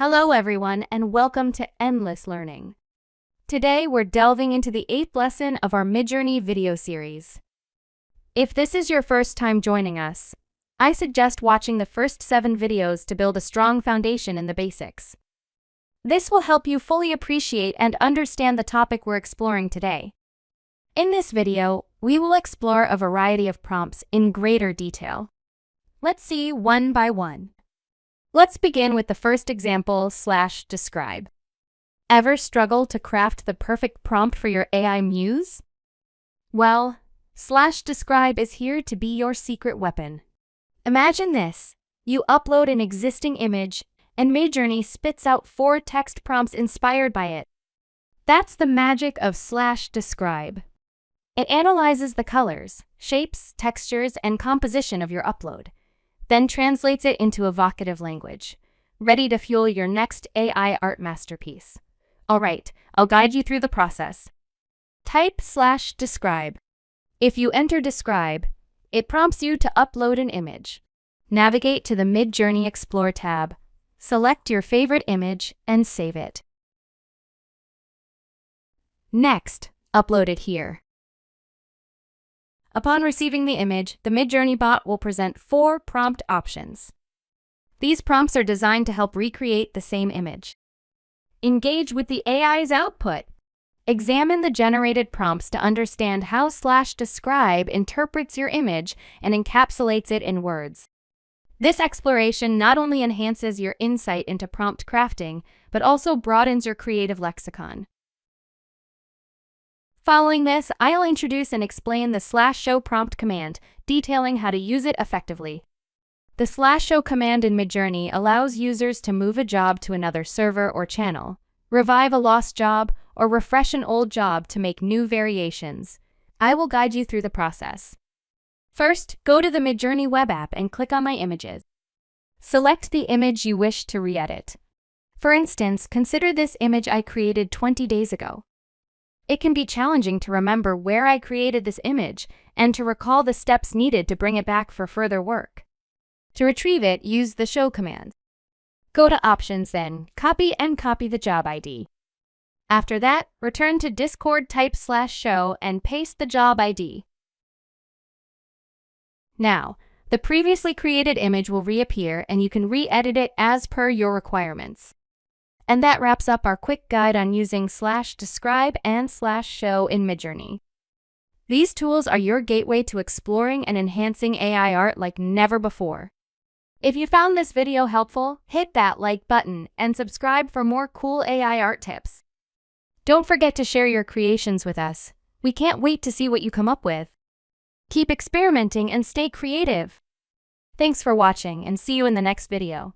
Hello everyone and welcome to Endless Learning. Today we're delving into the 8th lesson of our Midjourney video series. If this is your first time joining us, I suggest watching the first 7 videos to build a strong foundation in the basics. This will help you fully appreciate and understand the topic we're exploring today. In this video, we will explore a variety of prompts in greater detail. Let's see one by one. Let's begin with the first example, /describe. Ever struggle to craft the perfect prompt for your AI muse? Well, /describe is here to be your secret weapon. Imagine this. You upload an existing image, and Midjourney spits out 4 text prompts inspired by it. That's the magic of /describe. It analyzes the colors, shapes, textures, and composition of your upload, then translates it into evocative language, ready to fuel your next AI art masterpiece. Alright, I'll guide you through the process. Type /describe. If you enter describe, it prompts you to upload an image. Navigate to the Midjourney Explore tab, select your favorite image, and save it. Next, upload it here. Upon receiving the image, the Midjourney bot will present 4 prompt options. These prompts are designed to help recreate the same image. Engage with the AI's output. Examine the generated prompts to understand how /describe interprets your image and encapsulates it in words. This exploration not only enhances your insight into prompt crafting, but also broadens your creative lexicon. Following this, I'll introduce and explain the /show prompt command, detailing how to use it effectively. The /show command in Midjourney allows users to move a job to another server or channel, revive a lost job, or refresh an old job to make new variations. I will guide you through the process. First, go to the Midjourney web app and click on My Images. Select the image you wish to re-edit. For instance, consider this image I created 20 days ago. It can be challenging to remember where I created this image and to recall the steps needed to bring it back for further work. To retrieve it, use the show command. Go to Options then, copy the job ID. After that, return to Discord, type /show and paste the job ID. Now, the previously created image will reappear and you can re-edit it as per your requirements. And that wraps up our quick guide on using /describe and /show in Midjourney. These tools are your gateway to exploring and enhancing AI art like never before. If you found this video helpful, hit that like button and subscribe for more cool AI art tips. Don't forget to share your creations with us. We can't wait to see what you come up with. Keep experimenting and stay creative. Thanks for watching and see you in the next video.